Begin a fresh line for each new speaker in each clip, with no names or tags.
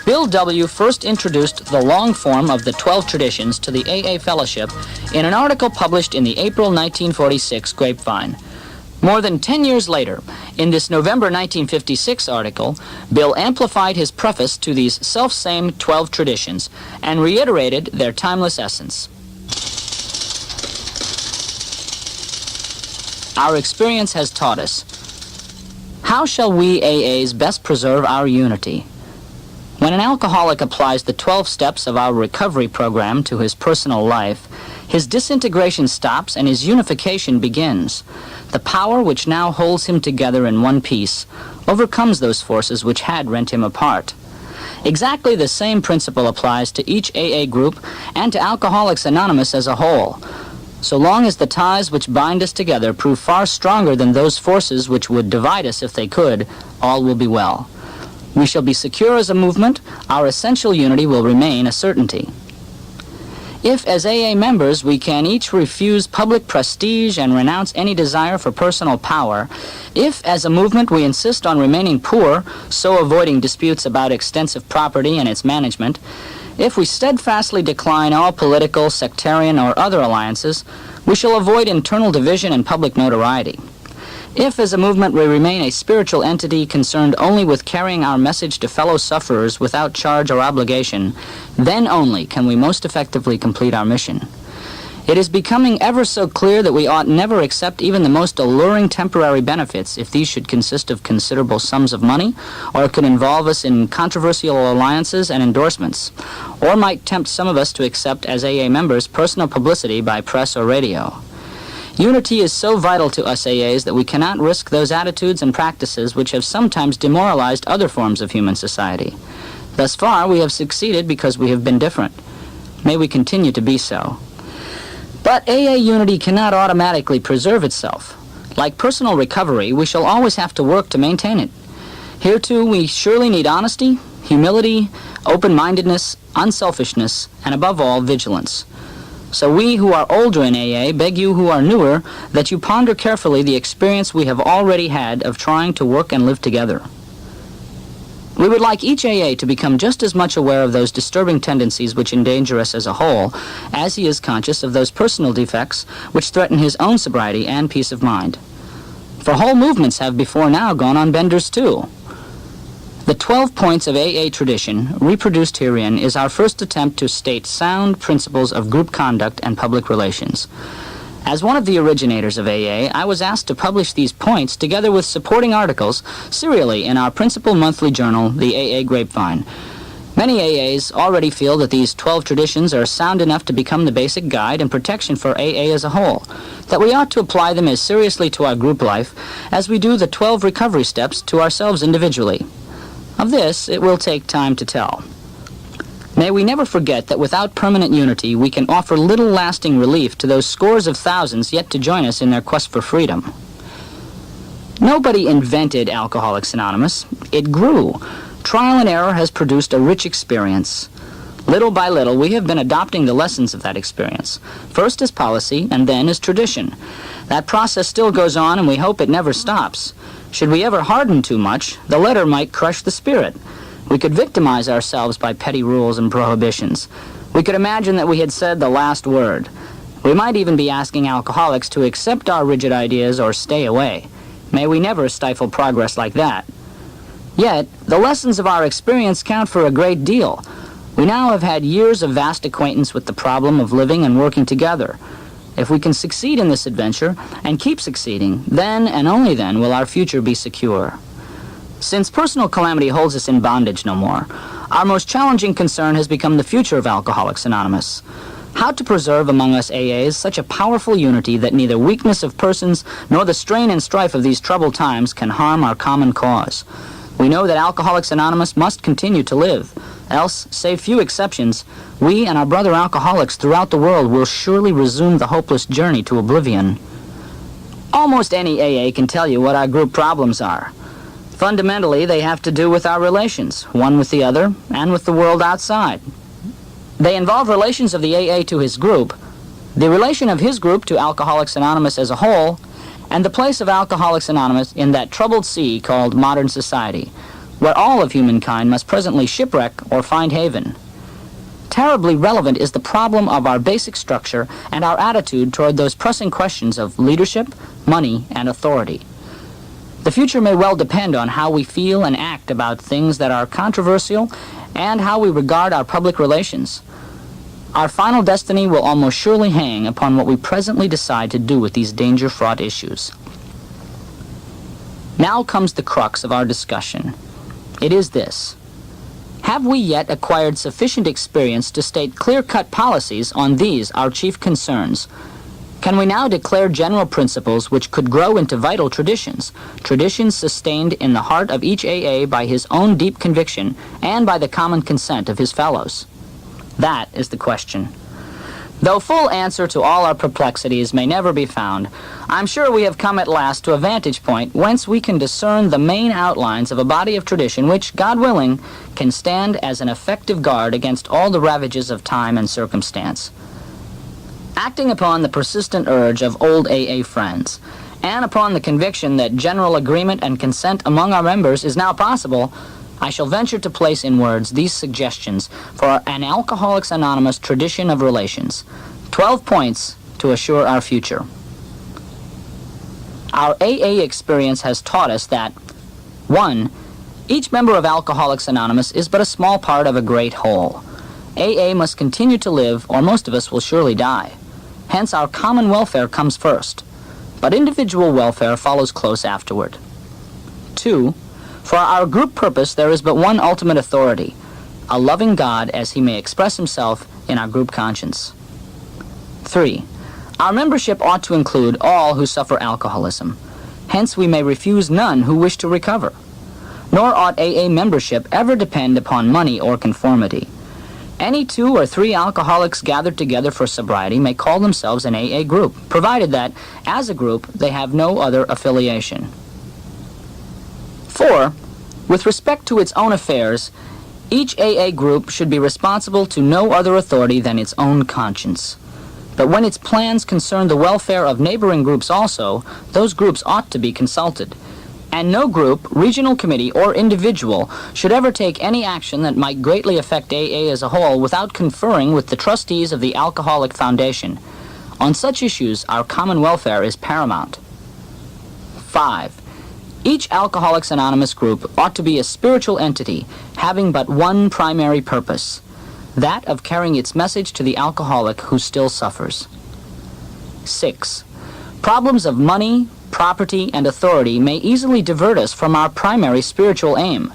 Bill W. first introduced the long form of the 12 traditions to the AA Fellowship in an article published in the April 1946 Grapevine. More than 10 years later, in this November 1956 article, Bill amplified his preface to these self-same 12 traditions and reiterated their timeless essence. Our experience has taught us. How shall we AAs best preserve our unity? When an alcoholic applies the 12 steps of our recovery program to his personal life, his disintegration stops and his unification begins. The power which now holds him together in one piece overcomes those forces which had rent him apart. Exactly the same principle applies to each AA group and to Alcoholics Anonymous as a whole. So long as the ties which bind us together prove far stronger than those forces which would divide us if they could, all will be well. We shall be secure as a movement. Our essential unity will remain a certainty. If, as AA members, we can each refuse public prestige and renounce any desire for personal power, if, as a movement, we insist on remaining poor, so avoiding disputes about extensive property and its management, if we steadfastly decline all political, sectarian, or other alliances, we shall avoid internal division and public notoriety. If, as a movement, we remain a spiritual entity concerned only with carrying our message to fellow sufferers without charge or obligation, then only can we most effectively complete our mission. It is becoming ever so clear that we ought never accept even the most alluring temporary benefits if these should consist of considerable sums of money, or could involve us in controversial alliances and endorsements, or might tempt some of us to accept as AA members personal publicity by press or radio. Unity is so vital to us AAs that we cannot risk those attitudes and practices which have sometimes demoralized other forms of human society. Thus far, we have succeeded because we have been different. May we continue to be so. But AA unity cannot automatically preserve itself. Like personal recovery, we shall always have to work to maintain it. Here, too, we surely need honesty, humility, open-mindedness, unselfishness, and above all, vigilance. So we who are older in AA beg you who are newer that you ponder carefully the experience we have already had of trying to work and live together. We would like each AA to become just as much aware of those disturbing tendencies which endanger us as a whole as he is conscious of those personal defects which threaten his own sobriety and peace of mind. For whole movements have before now gone on benders too. The 12 points of AA tradition, reproduced herein, is our first attempt to state sound principles of group conduct and public relations. As one of the originators of AA, I was asked to publish these points together with supporting articles serially in our principal monthly journal, the AA Grapevine. Many AAs already feel that these 12 traditions are sound enough to become the basic guide and protection for AA as a whole, that we ought to apply them as seriously to our group life as we do the 12 recovery steps to ourselves individually. Of this, it will take time to tell. May we never forget that without permanent unity, we can offer little lasting relief to those scores of thousands yet to join us in their quest for freedom. Nobody invented Alcoholics Anonymous. It grew. Trial and error has produced a rich experience. Little by little, we have been adopting the lessons of that experience, first as policy and then as tradition. That process still goes on, and we hope it never stops. Should we ever harden too much, the letter might crush the spirit. We could victimize ourselves by petty rules and prohibitions. We could imagine that we had said the last word. We might even be asking alcoholics to accept our rigid ideas or stay away. May we never stifle progress like that. Yet, the lessons of our experience count for a great deal. We now have had years of vast acquaintance with the problem of living and working together. If we can succeed in this adventure and keep succeeding, then and only then will our future be secure. Since personal calamity holds us in bondage no more, our most challenging concern has become the future of Alcoholics Anonymous. How to preserve among us AAs such a powerful unity that neither weakness of persons nor the strain and strife of these troubled times can harm our common cause. We know that Alcoholics Anonymous must continue to live, else, save few exceptions, we and our brother alcoholics throughout the world will surely resume the hopeless journey to oblivion. Almost any AA can tell you what our group problems are. Fundamentally, they have to do with our relations, one with the other, and with the world outside. They involve relations of the AA to his group, the relation of his group to Alcoholics Anonymous as a whole, and the place of Alcoholics Anonymous in that troubled sea called modern society. where all of humankind must presently shipwreck or find haven. Terribly relevant is the problem of our basic structure and our attitude toward those pressing questions of leadership, money, and authority. The future may well depend on how we feel and act about things that are controversial and how we regard our public relations. Our final destiny will almost surely hang upon what we presently decide to do with these danger-fraught issues. Now comes the crux of our discussion. It is this: have we yet acquired sufficient experience to state clear-cut policies on these, our chief concerns? Can we now declare general principles which could grow into vital traditions, traditions sustained in the heart of each AA by his own deep conviction and by the common consent of his fellows? That is the question. Though full answer to all our perplexities may never be found, I'm sure we have come at last to a vantage point whence we can discern the main outlines of a body of tradition which, God willing, can stand as an effective guard against all the ravages of time and circumstance. Acting upon the persistent urge of old AA friends, and upon the conviction that general agreement and consent among our members is now possible, I shall venture to place in words these suggestions for an Alcoholics Anonymous tradition of relations. 12 points to assure our future. Our AA experience has taught us that 1. Each member of Alcoholics Anonymous is but a small part of a great whole. AA must continue to live, or most of us will surely die. Hence, our common welfare comes first, but individual welfare follows close afterward. 2. For our group purpose, there is but one ultimate authority, a loving God as he may express himself in our group conscience. 3. Our membership ought to include all who suffer alcoholism. Hence, we may refuse none who wish to recover. Nor ought AA membership ever depend upon money or conformity. Any 2 or 3 alcoholics gathered together for sobriety may call themselves an AA group, provided that, as a group, they have no other affiliation. 4. With respect to its own affairs, each AA group should be responsible to no other authority than its own conscience. But when its plans concern the welfare of neighboring groups also, those groups ought to be consulted. And no group, regional committee, or individual should ever take any action that might greatly affect AA as a whole without conferring with the trustees of the Alcoholic Foundation. On such issues, our common welfare is paramount. 5. Each Alcoholics Anonymous group ought to be a spiritual entity having but one primary purpose, that of carrying its message to the alcoholic who still suffers. 6. Problems of money, property, and authority may easily divert us from our primary spiritual aim.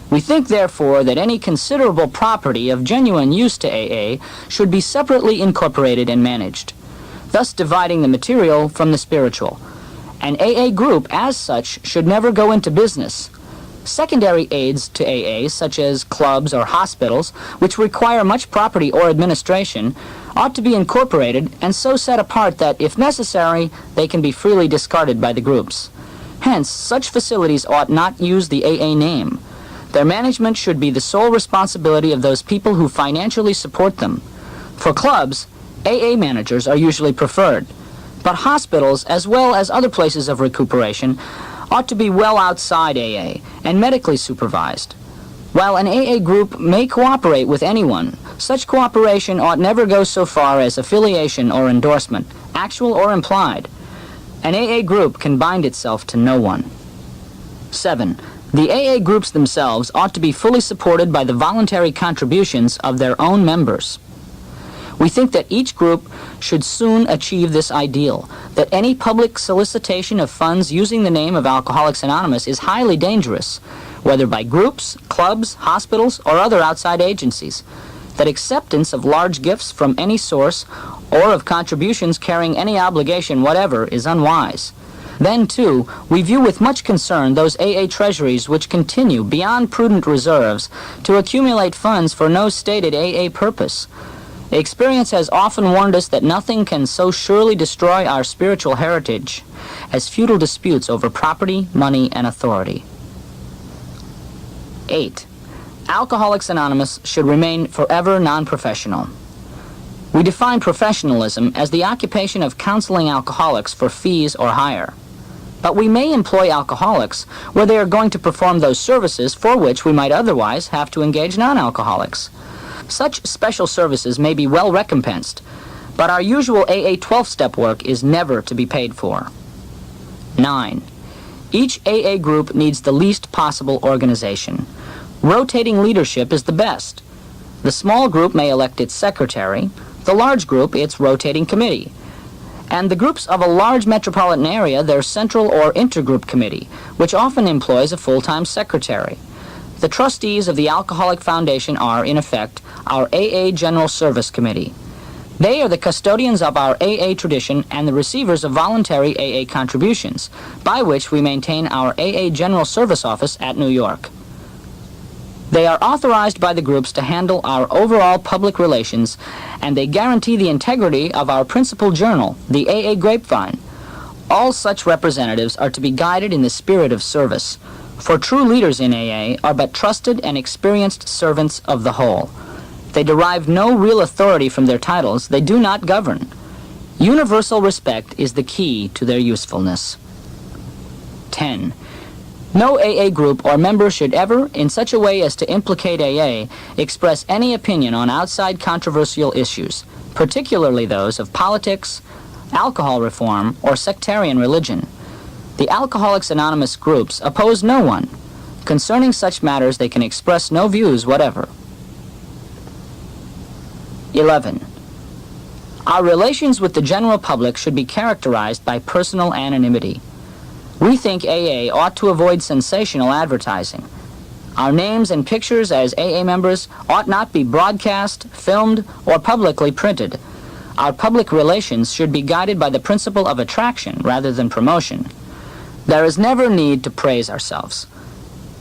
We think, therefore, that any considerable property of genuine use to AA should be separately incorporated and managed, thus dividing the material from the spiritual. An AA group, as such, should never go into business. Secondary aids to AA, such as clubs or hospitals, which require much property or administration, ought to be incorporated and so set apart that, if necessary, they can be freely discarded by the groups. Hence, such facilities ought not use the AA name. Their management should be the sole responsibility of those people who financially support them. For clubs, AA managers are usually preferred. But hospitals, as well as other places of recuperation, ought to be well outside AA and medically supervised. While an AA group may cooperate with anyone, such cooperation ought never go so far as affiliation or endorsement, actual or implied. An AA group can bind itself to no one. 7. The AA groups themselves ought to be fully supported by the voluntary contributions of their own members. We think that each group should soon achieve this ideal, that any public solicitation of funds using the name of Alcoholics Anonymous is highly dangerous, whether by groups, clubs, hospitals, or other outside agencies, that acceptance of large gifts from any source or of contributions carrying any obligation whatever is unwise. Then, too, we view with much concern those AA treasuries which continue, beyond prudent reserves, to accumulate funds for no stated AA purpose. Experience has often warned us that nothing can so surely destroy our spiritual heritage as futile disputes over property, money, and authority. 8. Alcoholics Anonymous should remain forever non-professional. We define professionalism as the occupation of counseling alcoholics for fees or hire. But we may employ alcoholics where they are going to perform those services for which we might otherwise have to engage non-alcoholics. Such special services may be well recompensed, but our usual AA 12-step work is never to be paid for. 9. Each AA group needs the least possible organization. Rotating leadership is the best. The small group may elect its secretary, the large group its rotating committee, and the groups of a large metropolitan area their central or intergroup committee, which often employs a full-time secretary. The trustees of the Alcoholic Foundation are, in effect, our AA General Service Committee. They are the custodians of our AA tradition and the receivers of voluntary AA contributions, by which we maintain our AA General Service Office at New York. They are authorized by the groups to handle our overall public relations, and they guarantee the integrity of our principal journal, the AA Grapevine. All such representatives are to be guided in the spirit of service, for true leaders in AA are but trusted and experienced servants of the whole. They derive no real authority from their titles. They do not govern. Universal respect is the key to their usefulness. 10. No AA group or member should ever, in such a way as to implicate AA, express any opinion on outside controversial issues, particularly those of politics, alcohol reform, or sectarian religion. The Alcoholics Anonymous groups oppose no one. Concerning such matters, they can express no views whatever. 11. Our relations with the general public should be characterized by personal anonymity. We think AA ought to avoid sensational advertising. Our names and pictures as AA members ought not be broadcast, filmed, or publicly printed. Our public relations should be guided by the principle of attraction rather than promotion. There is never need to praise ourselves.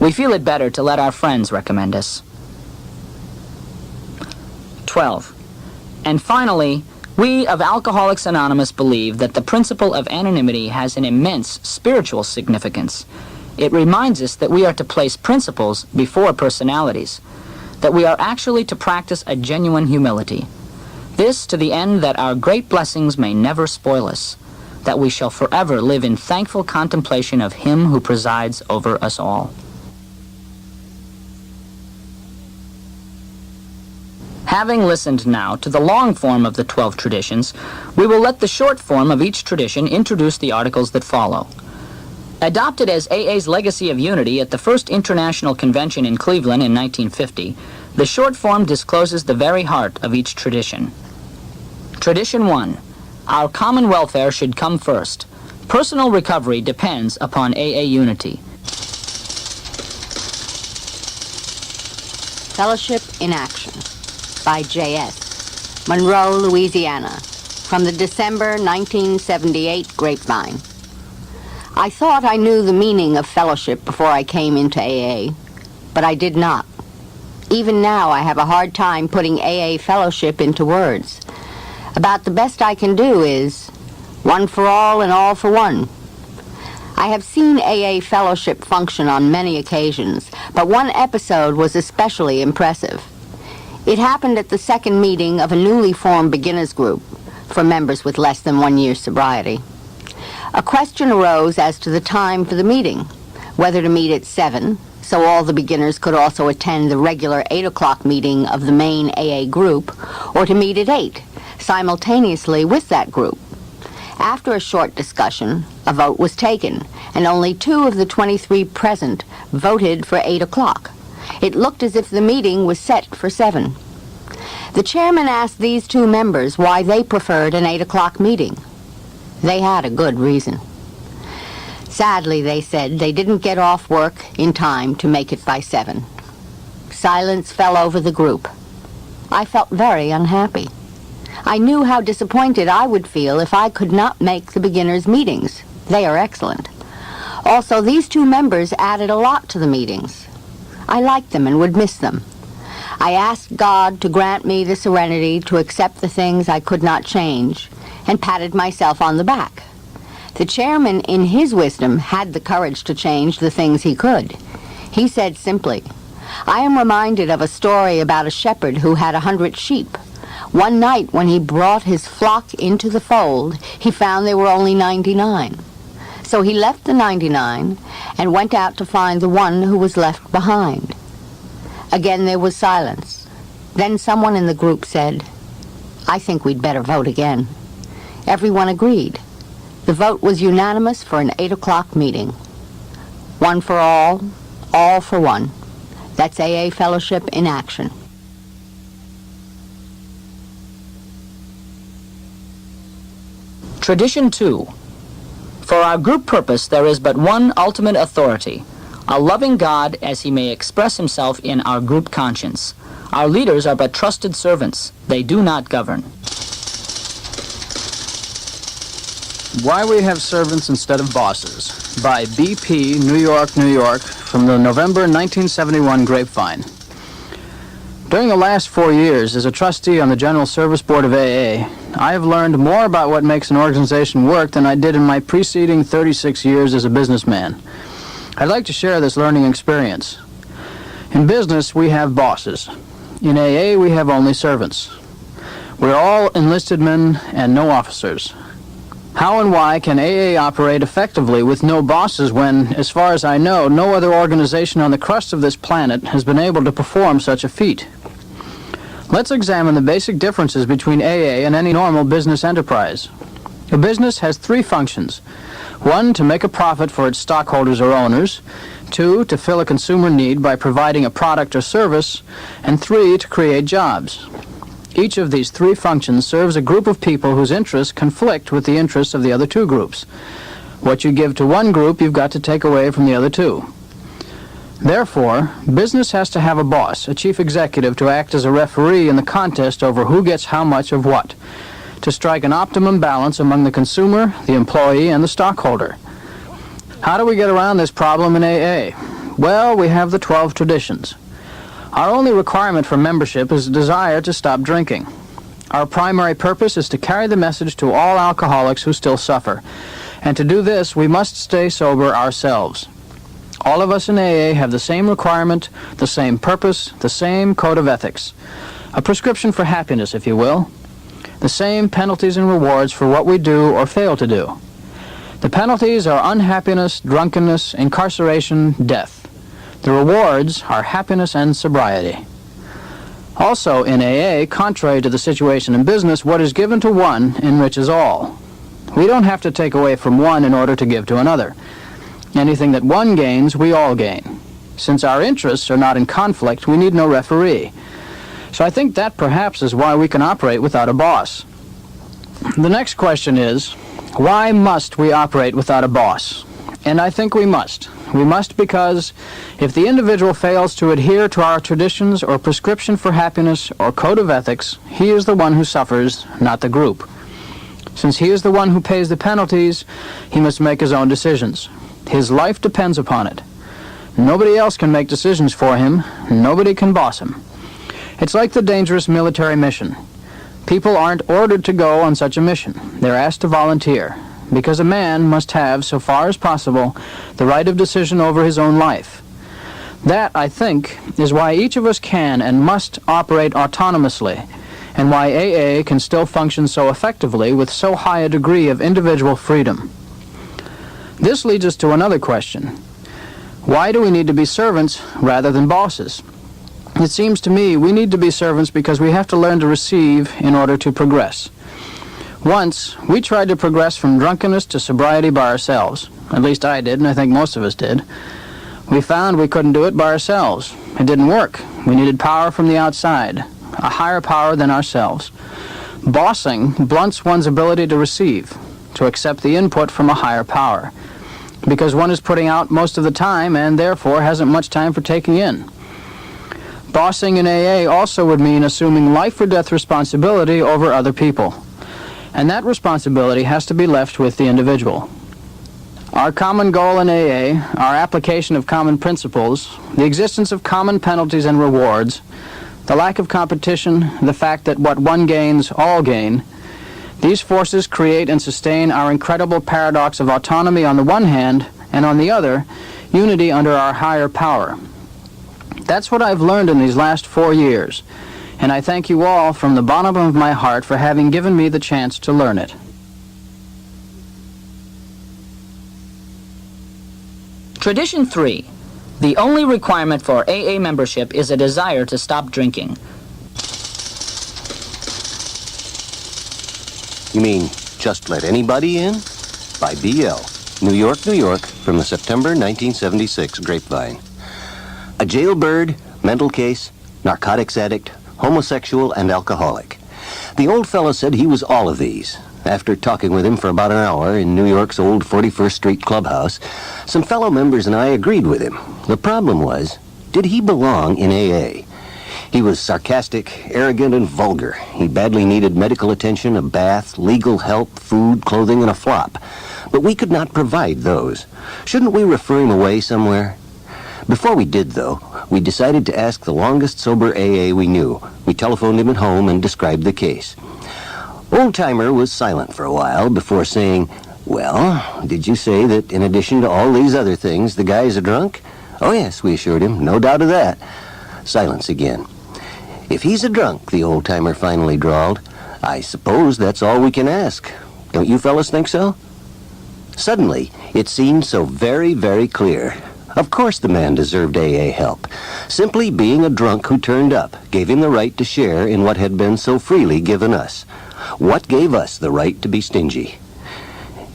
We feel it better to let our friends recommend us. 12. And finally, we of Alcoholics Anonymous believe that the principle of anonymity has an immense spiritual significance. It reminds us that we are to place principles before personalities, that we are actually to practice a genuine humility. This to the end that our great blessings may never spoil us, that we shall forever live in thankful contemplation of Him who presides over us all. Having listened now to the long form of the 12 traditions, we will let the short form of each tradition introduce the articles that follow. Adopted as AA's legacy of unity at the first International Convention in Cleveland in 1950, the short form discloses the very heart of each tradition. Tradition 1. Our common welfare should come first. Personal recovery depends upon AA unity.
Fellowship in Action by J.S. Monroe, Louisiana, from the December 1978 Grapevine. I thought I knew the meaning of fellowship before I came into AA, but I did not. Even now, I have a hard time putting AA fellowship into words. About the best I can do is one for all and all for one. I have seen AA fellowship function on many occasions, but one episode was especially impressive. It happened at the second meeting of a newly formed beginners group for members with less than 1 year's sobriety. A question arose as to the time for the meeting, whether to meet at 7, so all the beginners could also attend the regular 8 o'clock meeting of the main AA group, or to meet at 8, simultaneously with that group. After a short discussion, a vote was taken, and only 2 of the 23 present voted for 8 o'clock. It looked as if the meeting was set for 7. The chairman asked these 2 members why they preferred an 8 o'clock meeting. They had a good reason. Sadly, they said, they didn't get off work in time to make it by 7. Silence fell over the group. I felt very unhappy. I knew how disappointed I would feel if I could not make the beginners' meetings. They are excellent. Also, these 2 members added a lot to the meetings. I liked them and would miss them. I asked God to grant me the serenity to accept the things I could not change, and patted myself on the back. The chairman, in his wisdom, had the courage to change the things he could. He said simply, I am reminded of a story about a shepherd who had 100 sheep. One night when he brought his flock into the fold, he found there were only 99. So he left the 99 and went out to find the one who was left behind. Again there was silence. Then someone in the group said, "I think we'd better vote again." Everyone agreed. The vote was unanimous for an 8 o'clock meeting. One for all for one. That's AA fellowship in action.
Tradition 2. For our group purpose there is but one ultimate authority, a loving God as he may express himself in our group conscience. Our leaders are but trusted servants. They do not govern.
Why We Have Servants Instead of Bosses, by BP, New York, New York, from the November 1971 Grapevine. During the last 4 years as a trustee on the General Service Board of AA, I have learned more about what makes an organization work than I did in my preceding 36 years as a businessman. I'd like to share this learning experience. In business, we have bosses. In AA, we have only servants. We're all enlisted men and no officers. How and why can AA operate effectively with no bosses when, as far as I know, no other organization on the crust of this planet has been able to perform such a feat? Let's examine the basic differences between AA and any normal business enterprise. A business has 3 functions. 1, to make a profit for its stockholders or owners. 2, to fill a consumer need by providing a product or service. And 3, to create jobs. Each of these 3 functions serves a group of people whose interests conflict with the interests of the other 2 groups. What you give to one group, you've got to take away from the other 2. Therefore, business has to have a boss, a chief executive, to act as a referee in the contest over who gets how much of what, to strike an optimum balance among the consumer, the employee, and the stockholder. How do we get around this problem in AA? Well, we have the 12 traditions. Our only requirement for membership is a desire to stop drinking. Our primary purpose is to carry the message to all alcoholics who still suffer. And to do this, we must stay sober ourselves. All of us in AA have the same requirement, the same purpose, the same code of ethics. A prescription for happiness, if you will. The same penalties and rewards for what we do or fail to do. The penalties are unhappiness, drunkenness, incarceration, death. The rewards are happiness and sobriety. Also in AA, contrary to the situation in business, what is given to one enriches all. We don't have to take away from one in order to give to another. Anything that one gains, we all gain. Since our interests are not in conflict, we need no referee. So I think that perhaps is why we can operate without a boss. The next question is, why must we operate without a boss? And I think we must. We must because if the individual fails to adhere to our traditions or prescription for happiness or code of ethics, he is the one who suffers, not the group. Since he is the one who pays the penalties, he must make his own decisions. His life depends upon it. Nobody else can make decisions for him. Nobody can boss him. It's like the dangerous military mission. People aren't ordered to go on such a mission. They're asked to volunteer, because a man must have, so far as possible, the right of decision over his own life. That, I think, is why each of us can and must operate autonomously, and why AA can still function so effectively with so high a degree of individual freedom. This leads us to another question. Why do we need to be servants rather than bosses? It seems to me we need to be servants because we have to learn to receive in order to progress. Once, we tried to progress from drunkenness to sobriety by ourselves. At least I did, and I think most of us did. We found we couldn't do it by ourselves. It didn't work. We needed power from the outside, a higher power than ourselves. Bossing blunts one's ability to receive, to accept the input from a higher power, because one is putting out most of the time and therefore hasn't much time for taking in. Bossing in AA also would mean assuming life-or-death responsibility over other people, and that responsibility has to be left with the individual. Our common goal in AA, our application of common principles, the existence of common penalties and rewards, the lack of competition, the fact that what one gains, all gain, these forces create and sustain our incredible paradox of autonomy on the one hand, and on the other, unity under our higher power. That's what I've learned in these last 4 years, and I thank you all from the bottom of my heart for having given me the chance to learn it.
Tradition 3. The only requirement for AA membership is a desire to stop drinking.
You mean just let anybody in? By B.L., New York, New York, from the September 1976 Grapevine. A jailbird, mental case, narcotics addict, homosexual, and alcoholic. The old fellow said he was all of these. After talking with him for about an hour in New York's old 41st Street clubhouse, some fellow members and I agreed with him. The problem was, did he belong in AA? He was sarcastic, arrogant, and vulgar. He badly needed medical attention, a bath, legal help, food, clothing, and a flop. But we could not provide those. Shouldn't we refer him away somewhere? Before we did, though, we decided to ask the longest sober AA we knew. We telephoned him at home and described the case. Old-timer was silent for a while before saying, "Well, did you say that in addition to all these other things, the guy's a drunk?" "Oh, yes," we assured him. "No doubt of that." Silence again. "If he's a drunk," the old-timer finally drawled, "I suppose that's all we can ask. Don't you fellas think so?" Suddenly, it seemed so very, very clear. Of course the man deserved AA help. Simply being a drunk who turned up gave him the right to share in what had been so freely given us. What gave us the right to be stingy?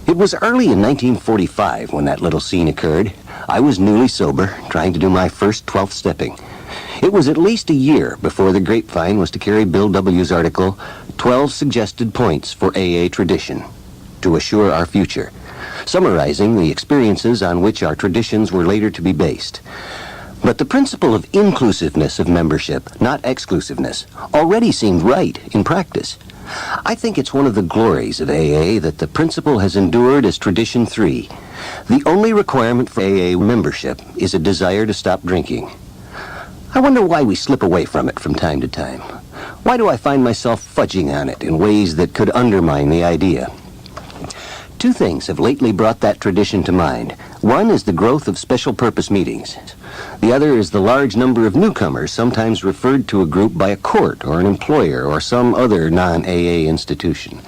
It was early in 1945 when that little scene occurred. I was newly sober, trying to do my first 12th stepping. It was at least a year before the Grapevine was to carry Bill W.'s article, 12 Suggested Points for AA Tradition, to assure our future, summarizing the experiences on which our traditions were later to be based. But the principle of inclusiveness of membership, not exclusiveness, already seemed right in practice. I think it's one of the glories of AA that the principle has endured as Tradition 3. The only requirement for AA membership is a desire to stop drinking. I wonder why we slip away from it from time to time. Why do I find myself fudging on it in ways that could undermine the idea? Two things have lately brought that tradition to mind. One is the growth of special purpose meetings. The other is the large number of newcomers, sometimes referred to a group by a court or an employer or some other non-AA institution.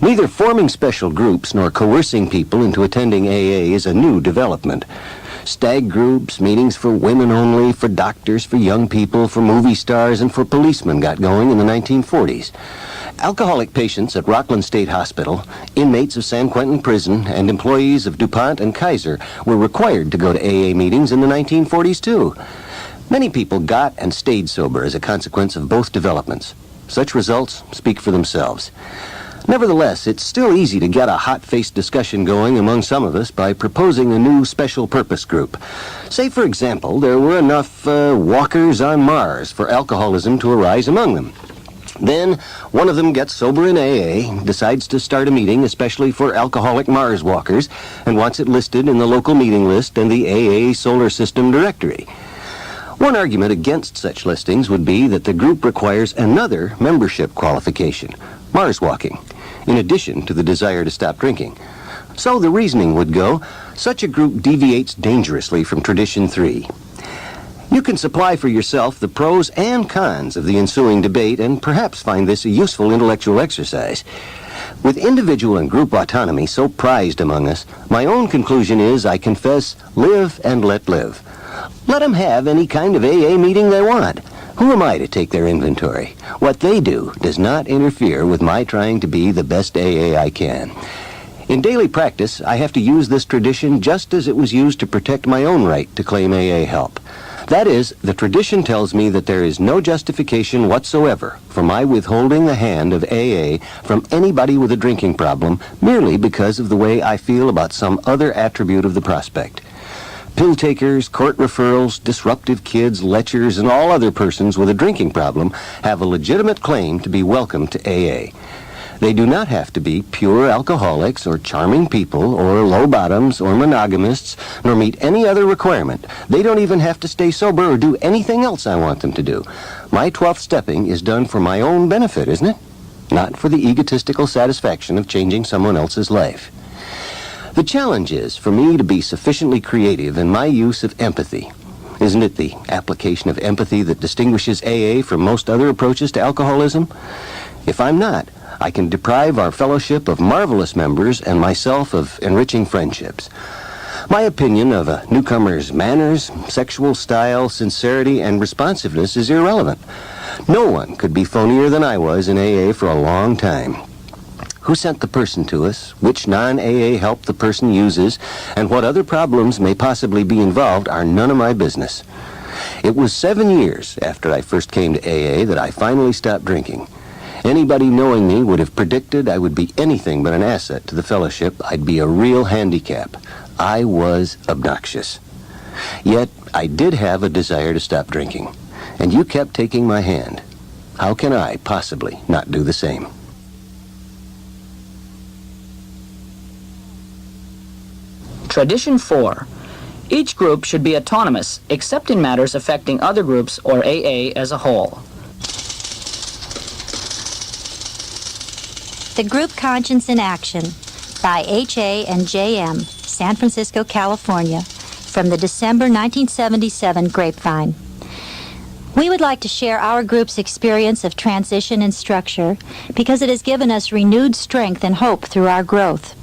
Neither forming special groups nor coercing people into attending AA is a new development. Stag groups, meetings for women only, for doctors, for young people, for movie stars, and for policemen got going in the 1940s. Alcoholic patients at Rockland State Hospital, inmates of San Quentin Prison, and employees of DuPont and Kaiser were required to go to AA meetings in the 1940s, too. Many people got and stayed sober as a consequence of both developments. Such results speak for themselves. Nevertheless, it's still easy to get a hot-faced discussion going among some of us by proposing a new special purpose group. Say, for example, there were enough walkers on Mars for alcoholism to arise among them. Then, one of them gets sober in AA, decides to start a meeting especially for alcoholic Mars walkers, and wants it listed in the local meeting list and the AA Solar System directory. One argument against such listings would be that the group requires another membership qualification, Mars walking, in addition to the desire to stop drinking. So the reasoning would go, such a group deviates dangerously from Tradition 3. You can supply for yourself the pros and cons of the ensuing debate and perhaps find this a useful intellectual exercise. With individual and group autonomy so prized among us, my own conclusion is, I confess, live and let live. Let them have any kind of AA meeting they want. Who am I to take their inventory? What they do does not interfere with my trying to be the best AA I can. In daily practice, I have to use this tradition just as it was used to protect my own right to claim AA help. That is, the tradition tells me that there is no justification whatsoever for my withholding the hand of AA from anybody with a drinking problem merely because of the way I feel about some other attribute of the prospect. Pill takers, court referrals, disruptive kids, lechers, and all other persons with a drinking problem have a legitimate claim to be welcome to AA. They do not have to be pure alcoholics or charming people or low bottoms or monogamists nor meet any other requirement. They don't even have to stay sober or do anything else I want them to do. My 12th stepping is done for my own benefit, isn't it? Not for the egotistical satisfaction of changing someone else's life. The challenge is for me to be sufficiently creative in my use of empathy. Isn't it the application of empathy that distinguishes AA from most other approaches to alcoholism? If I'm not, I can deprive our fellowship of marvelous members and myself of enriching friendships. My opinion of a newcomer's manners, sexual style, sincerity, and responsiveness is irrelevant. No one could be phonier than I was in AA for a long time. Who sent the person to us, which non-AA help the person uses, and what other problems may possibly be involved are none of my business. It was 7 years after I first came to AA that I finally stopped drinking. Anybody knowing me would have predicted I would be anything but an asset to the fellowship. I'd be a real handicap. I was obnoxious. Yet, I did have a desire to stop drinking, and you kept taking my hand. How can I possibly not do the same?
Tradition 4. Each group should be autonomous, except in matters affecting other groups or AA as a whole.
The Group Conscience in Action by H.A. and J.M., San Francisco, California, from the December 1977 Grapevine. We would like to share our group's experience of transition and structure because it has given us renewed strength and hope through our growth.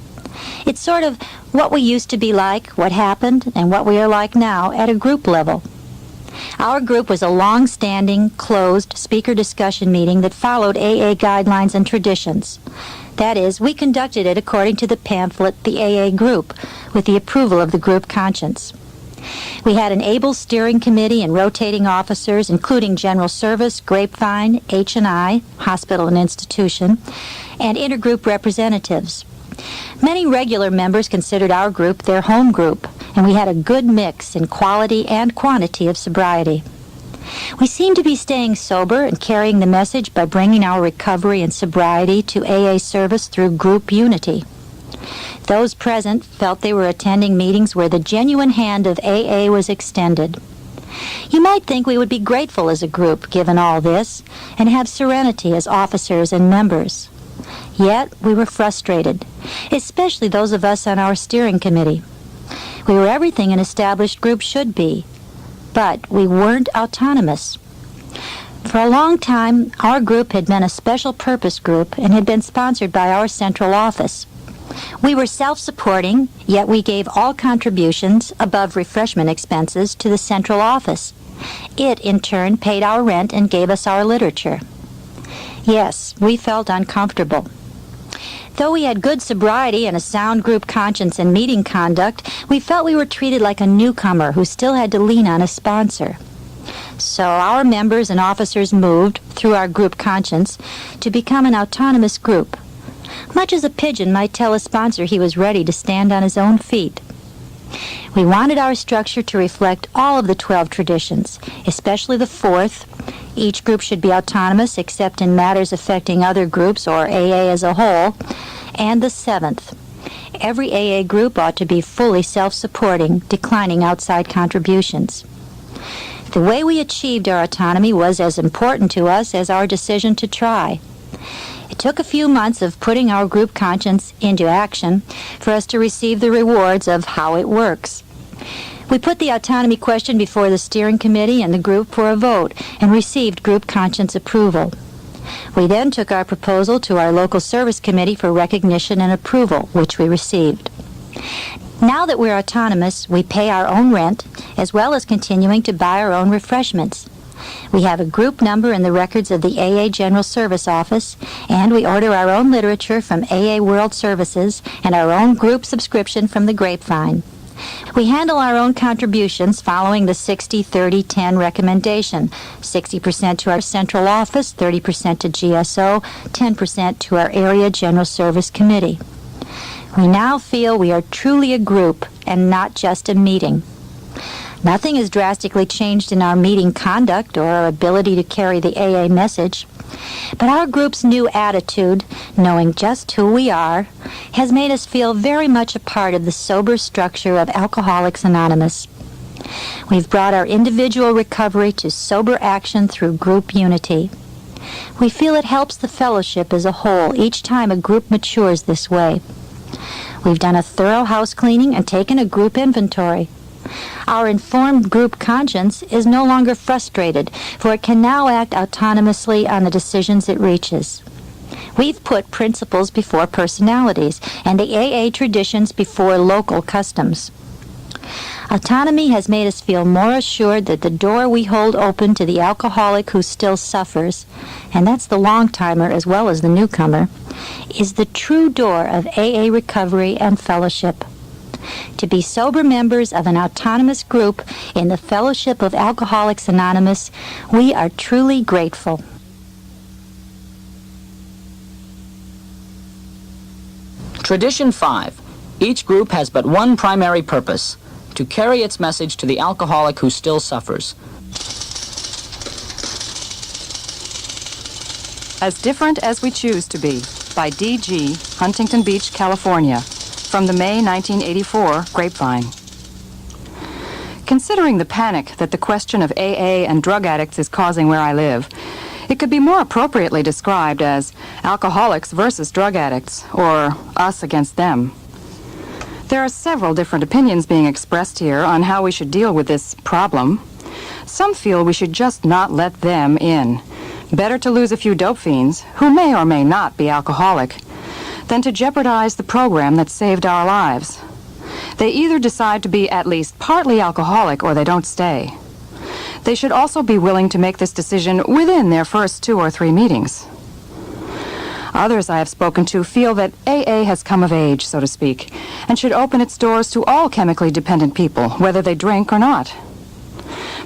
It's sort of what we used to be like, what happened, and what we are like now at a group level. Our group was a long-standing, closed speaker discussion meeting that followed AA guidelines and traditions. That is, we conducted it according to the pamphlet, The AA Group, with the approval of the group conscience. We had an able steering committee and rotating officers, including General Service, Grapevine, H&I, Hospital and Institution, and intergroup representatives. Many regular members considered our group their home group, and we had a good mix in quality and quantity of sobriety. We seemed to be staying sober and carrying the message by bringing our recovery and sobriety to AA service through group unity. Those present felt they were attending meetings where the genuine hand of AA was extended. You might think we would be grateful as a group, given all this, and have serenity as officers and members. Yet we were frustrated, especially those of us on our steering committee. We were everything an established group should be, but we weren't autonomous. For a long time, our group had been a special purpose group and had been sponsored by our central office. We were self-supporting, yet we gave all contributions above refreshment expenses to the central office. It, in turn, paid our rent and gave us our literature. Yes, we felt uncomfortable. Though we had good sobriety and a sound group conscience and meeting conduct, we felt we were treated like a newcomer who still had to lean on a sponsor. So our members and officers moved, through our group conscience, to become an autonomous group, much as a pigeon might tell a sponsor he was ready to stand on his own feet. We wanted our structure to reflect all of the 12 traditions, especially the 4th. Each group should be autonomous except in matters affecting other groups or AA as a whole, and the 7th. Every AA group ought to be fully self-supporting, declining outside contributions. The way we achieved our autonomy was as important to us as our decision to try. It took a few months of putting our group conscience into action for us to receive the rewards of how it works. We put the autonomy question before the steering committee and the group for a vote and received group conscience approval. We then took our proposal to our local service committee for recognition and approval, which we received. Now that we're autonomous, we pay our own rent, as well as continuing to buy our own refreshments. We have a group number in the records of the AA General Service Office, and we order our own literature from AA World Services and our own group subscription from the Grapevine. We handle our own contributions following the 60-30-10 recommendation, 60% to our central office, 30% to GSO, 10% to our area General Service Committee. We now feel we are truly a group and not just a meeting. Nothing has drastically changed in our meeting conduct or our ability to carry the AA message, but our group's new attitude, knowing just who we are, has made us feel very much a part of the sober structure of Alcoholics Anonymous. We've brought our individual recovery to sober action through group unity. We feel it helps the fellowship as a whole each time a group matures this way. We've done a thorough house cleaning and taken a group inventory. Our informed group conscience is no longer frustrated, for it can now act autonomously on the decisions it reaches. We've put principles before personalities, and the AA traditions before local customs. Autonomy has made us feel more assured that the door we hold open to the alcoholic who still suffers, and that's the long-timer as well as the newcomer, is the true door of AA recovery and fellowship. To be sober members of an autonomous group in the Fellowship of Alcoholics Anonymous, we are truly grateful.
Tradition 5. Each group has but one primary purpose: to carry its message to the alcoholic who still suffers.
As Different as We Choose to Be, by D.G., Huntington Beach, California, from the May 1984 Grapevine. Considering the panic that the question of AA and drug addicts is causing where I live, it could be more appropriately described as alcoholics versus drug addicts, or us against them. There are several different opinions being expressed here on how we should deal with this problem. Some feel we should just not let them in. Better to lose a few dope fiends, who may or may not be alcoholic, than to jeopardize the program that saved our lives. They either decide to be at least partly alcoholic or they don't stay. They should also be willing to make this decision within their first 2 or 3 meetings. Others I have spoken to feel that AA has come of age, so to speak, and should open its doors to all chemically dependent people, whether they drink or not.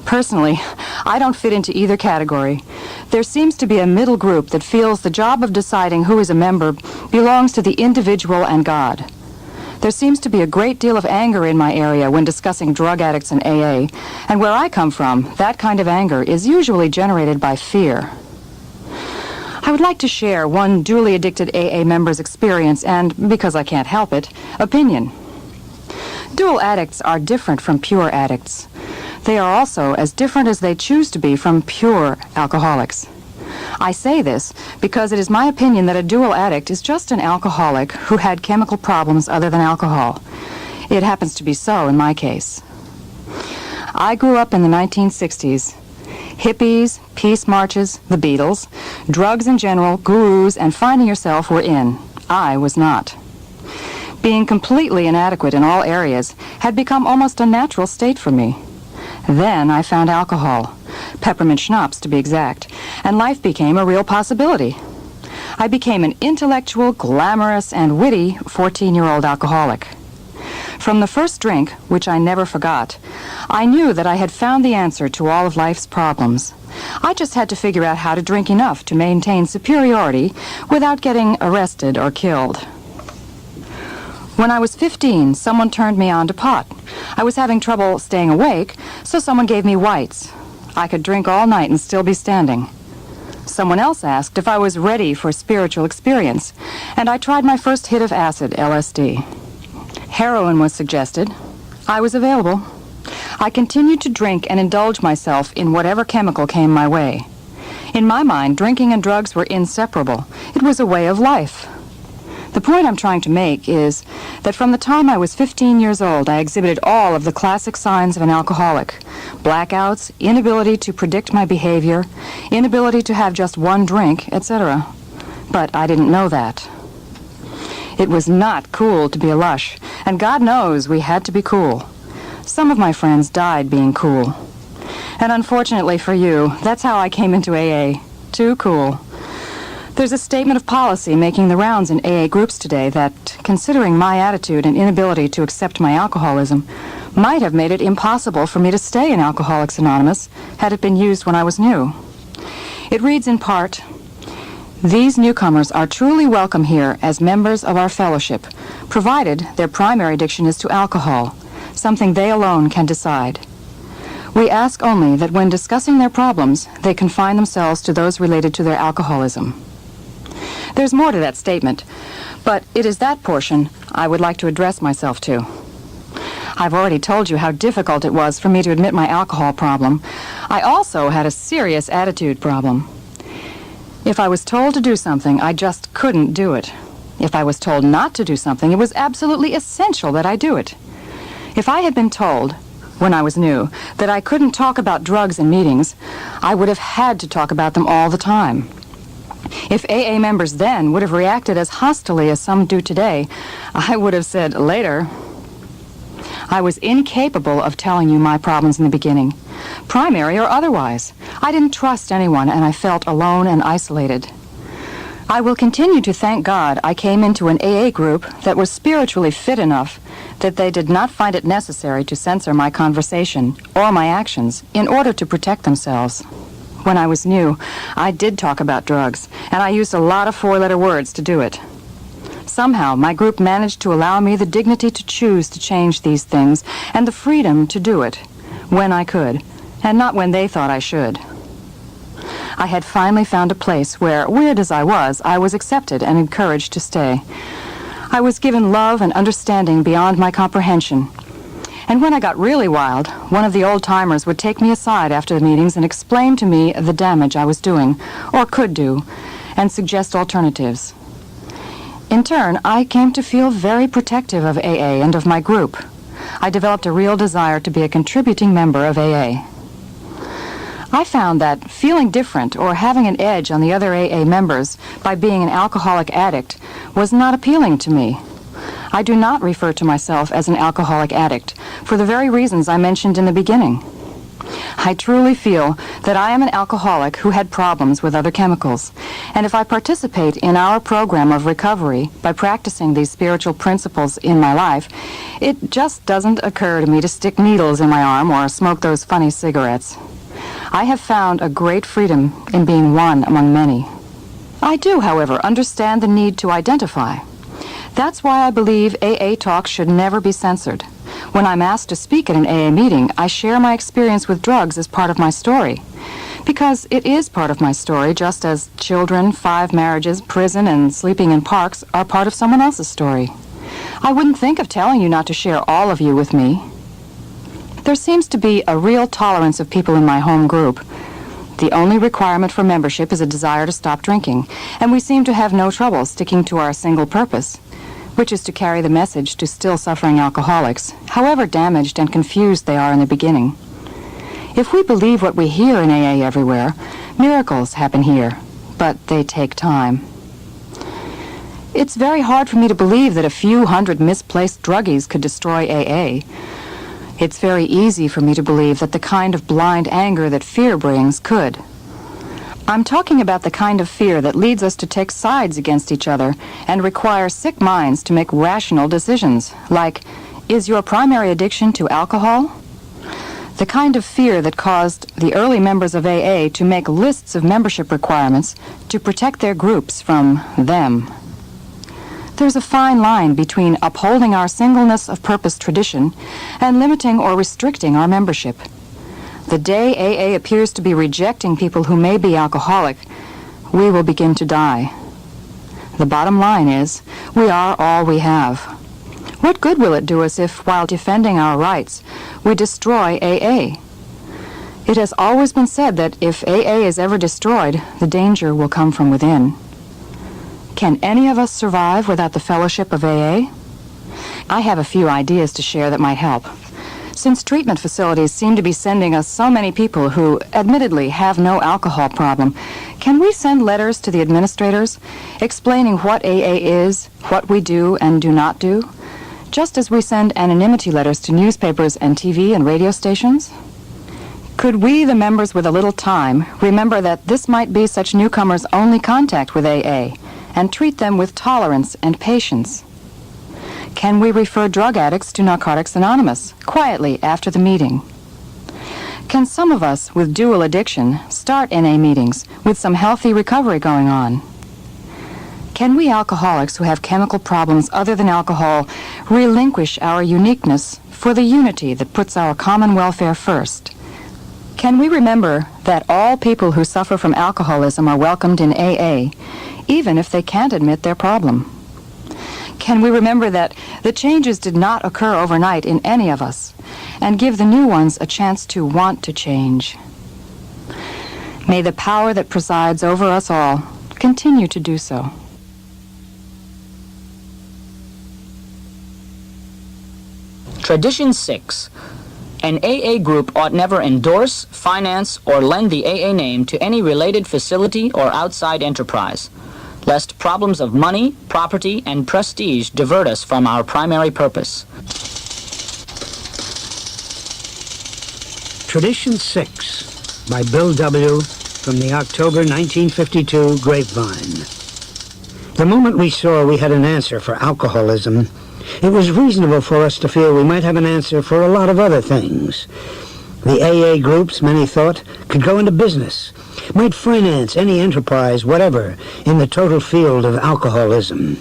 Personally, I don't fit into either category. There seems to be a middle group that feels the job of deciding who is a member belongs to the individual and God. There seems to be a great deal of anger in my area when discussing drug addicts and AA, and where I come from, that kind of anger is usually generated by fear. I would like to share one duly addicted AA member's experience and, because I can't help it, opinion. Dual addicts are different from pure addicts. They are also as different as they choose to be from pure alcoholics. I say this because it is my opinion that a dual addict is just an alcoholic who had chemical problems other than alcohol. It happens to be so in my case. I grew up in the 1960s. Hippies, peace marches, the Beatles, drugs in general, gurus, and finding yourself were in. I was not. Being completely inadequate in all areas had become almost a natural state for me. Then I found alcohol, peppermint schnapps to be exact, and life became a real possibility. I became an intellectual, glamorous, and witty 14-year-old alcoholic. From the first drink, which I never forgot, I knew that I had found the answer to all of life's problems. I just had to figure out how to drink enough to maintain superiority without getting arrested or killed. When I was 15, someone turned me on to pot. I was having trouble staying awake, so someone gave me whites. I could drink all night and still be standing. Someone else asked if I was ready for a spiritual experience, and I tried my first hit of acid, LSD. Heroin was suggested. I was available. I continued to drink and indulge myself in whatever chemical came my way. In my mind, drinking and drugs were inseparable. It was a way of life. The point I'm trying to make is that from the time I was 15 years old, I exhibited all of the classic signs of an alcoholic. Blackouts, inability to predict my behavior, inability to have just one drink, etc. But I didn't know that. It was not cool to be a lush, and God knows we had to be cool. Some of my friends died being cool. And unfortunately for you, that's how I came into AA. Too cool. There's a statement of policy making the rounds in AA groups today that, considering my attitude and inability to accept my alcoholism, might have made it impossible for me to stay in Alcoholics Anonymous had it been used when I was new. It reads in part, "These newcomers are truly welcome here as members of our fellowship, provided their primary addiction is to alcohol, something they alone can decide. We ask only that when discussing their problems, they confine themselves to those related to their alcoholism." There's more to that statement, but it is that portion I would like to address myself to. I've already told you how difficult it was for me to admit my alcohol problem. I also had a serious attitude problem. If I was told to do something, I just couldn't do it. If I was told not to do something, it was absolutely essential that I do it. If I had been told, when I was new, that I couldn't talk about drugs in meetings, I would have had to talk about them all the time. If AA members then would have reacted as hostily as some do today, I would have said later. I was incapable of telling you my problems in the beginning, primary or otherwise. I didn't trust anyone, and I felt alone and isolated. I will continue to thank God I came into an AA group that was spiritually fit enough that they did not find it necessary to censor my conversation or my actions in order to protect themselves. When I was new, I did talk about drugs, and I used a lot of four-letter words to do it. Somehow, my group managed to allow me the dignity to choose to change these things and the freedom to do it when I could, and not when they thought I should. I had finally found a place where, weird as I was accepted and encouraged to stay. I was given love and understanding beyond my comprehension. And when I got really wild, one of the old-timers would take me aside after the meetings and explain to me the damage I was doing, or could do, and suggest alternatives. In turn, I came to feel very protective of AA and of my group. I developed a real desire to be a contributing member of AA. I found that feeling different or having an edge on the other AA members by being an alcoholic addict was not appealing to me. I do not refer to myself as an alcoholic addict for the very reasons I mentioned in the beginning. I truly feel that I am an alcoholic who had problems with other chemicals, and if I participate in our program of recovery by practicing these spiritual principles in my life, it just doesn't occur to me to stick needles in my arm or smoke those funny cigarettes. I have found a great freedom in being one among many. I do, however, understand the need to identify. That's why I believe AA talk should never be censored. When I'm asked to speak at an AA meeting, I share my experience with drugs as part of my story. Because it is part of my story, just as children, 5 marriages, prison, and sleeping in parks are part of someone else's story. I wouldn't think of telling you not to share all of you with me. There seems to be a real tolerance of people in my home group. The only requirement for membership is a desire to stop drinking, and we seem to have no trouble sticking to our single purpose, which is to carry the message to still suffering alcoholics, however damaged and confused they are in the beginning. If we believe what we hear in AA everywhere, miracles happen here, but they take time. It's very hard for me to believe that a few hundred misplaced druggies could destroy AA. It's very easy for me to believe that the kind of blind anger that fear brings could. I'm talking about the kind of fear that leads us to take sides against each other and require sick minds to make rational decisions, like, is your primary addiction to alcohol? The kind of fear that caused the early members of AA to make lists of membership requirements to protect their groups from them. There's a fine line between upholding our singleness of purpose tradition and limiting or restricting our membership. The day AA appears to be rejecting people who may be alcoholic, we will begin to die. The bottom line is, we are all we have. What good will it do us if, while defending our rights, we destroy AA? It has always been said that if AA is ever destroyed, the danger will come from within. Can any of us survive without the fellowship of AA? I have a few ideas to share that might help. Since treatment facilities seem to be sending us so many people who, admittedly, have no alcohol problem, can we send letters to the administrators explaining what AA is, what we do and do not do, just as we send anonymity letters to newspapers and TV and radio stations? Could we, the members with a little time, remember that this might be such newcomers' only contact with AA, and treat them with tolerance and patience? Can we refer drug addicts to Narcotics Anonymous quietly after the meeting? Can some of us with dual addiction start NA meetings with some healthy recovery going on? Can we alcoholics who have chemical problems other than alcohol relinquish our uniqueness for the unity that puts our common welfare first? Can we remember that all people who suffer from alcoholism are welcomed in AA, even if they can't admit their problem? Can we remember that the changes did not occur overnight in any of us, and give the new ones a chance to want to change? May the power that presides over us all continue to do so.
Tradition 6. An AA group ought never endorse, finance, or lend the AA name to any related facility or outside enterprise, lest problems of money, property, and prestige divert us from our primary purpose.
Tradition 6 by Bill W. from the October 1952 Grapevine. The moment we saw we had an answer for alcoholism, it was reasonable for us to feel we might have an answer for a lot of other things. The AA groups, many thought, could go into business, might finance any enterprise, whatever, in the total field of alcoholism.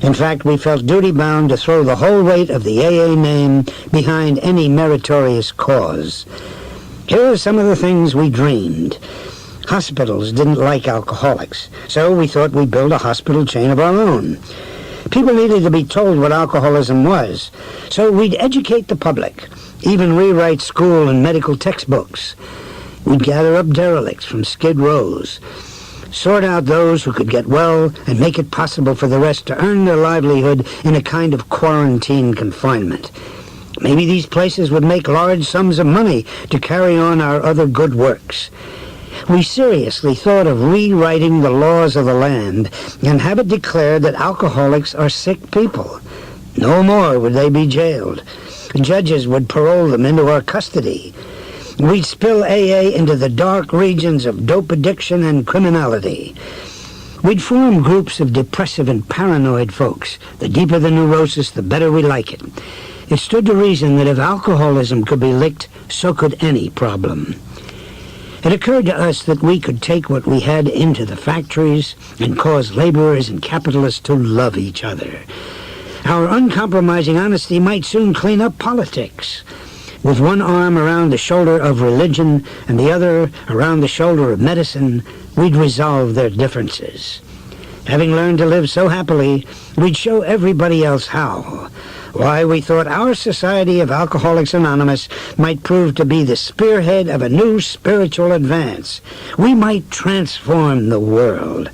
In fact, we felt duty-bound to throw the whole weight of the AA name behind any meritorious cause. Here are some of the things we dreamed. Hospitals didn't like alcoholics, so we thought we'd build a hospital chain of our own. People needed to be told what alcoholism was, so we'd educate the public, even rewrite school and medical textbooks. We'd gather up derelicts from skid rows, sort out those who could get well, and make it possible for the rest to earn their livelihood in a kind of quarantine confinement. Maybe these places would make large sums of money to carry on our other good works. We seriously thought of rewriting the laws of the land and have it declared that alcoholics are sick people. No more would they be jailed. Judges would parole them into our custody. We'd spill AA into the dark regions of dope addiction and criminality. We'd form groups of depressive and paranoid folks. The deeper the neurosis, the better we like it. It stood to reason that if alcoholism could be licked, so could any problem. It occurred to us that we could take what we had into the factories and cause laborers and capitalists to love each other. Our uncompromising honesty might soon clean up politics. With one arm around the shoulder of religion and the other around the shoulder of medicine, we'd resolve their differences. Having learned to live so happily, we'd show everybody else how. Why, we thought our Society of Alcoholics Anonymous might prove to be the spearhead of a new spiritual advance. We might transform the world.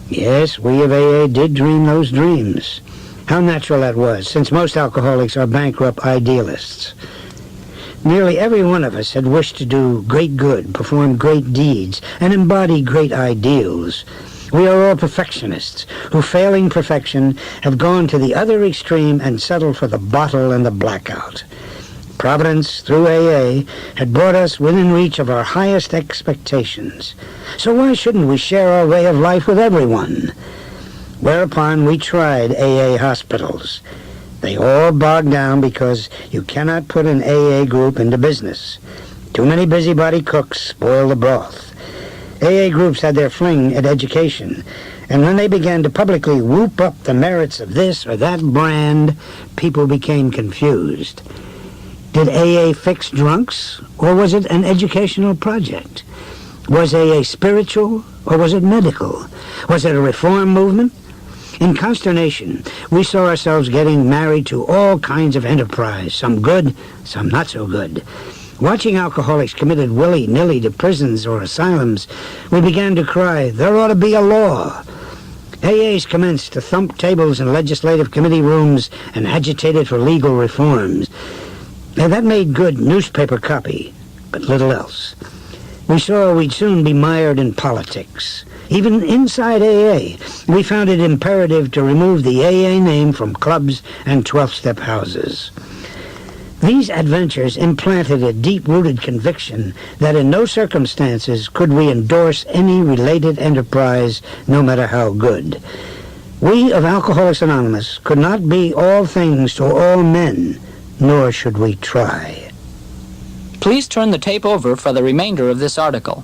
Yes, we of AA did dream those dreams. How natural that was, since most alcoholics are bankrupt idealists. Nearly every one of us had wished to do great good, perform great deeds, and embody great ideals. We are all perfectionists who, failing perfection, have gone to the other extreme and settled for the bottle and the blackout. Providence, through AA, had brought us within reach of our highest expectations. So why shouldn't we share our way of life with everyone? Whereupon we tried AA hospitals. They all bogged down because you cannot put an AA group into business. Too many busybody cooks spoil the broth. AA groups had their fling at education, and when they began to publicly whoop up the merits of this or that brand, people became confused. Did AA fix drunks, or was it an educational project? Was AA spiritual, or was it medical? Was it a reform movement? In consternation, we saw ourselves getting married to all kinds of enterprise, some good, some not so good. Watching alcoholics committed willy-nilly to prisons or asylums, we began to cry, there ought to be a law. AAs commenced to thump tables in legislative committee rooms and agitated for legal reforms. Now, that made good newspaper copy, but little else. We saw we'd soon be mired in politics. Even inside AA, we found it imperative to remove the AA name from clubs and 12-step houses. These adventures implanted a deep-rooted conviction that in no circumstances could we endorse any related enterprise, no matter how good. We of Alcoholics Anonymous could not be all things to all men, nor should we try.
Please turn the tape over for the remainder of this article.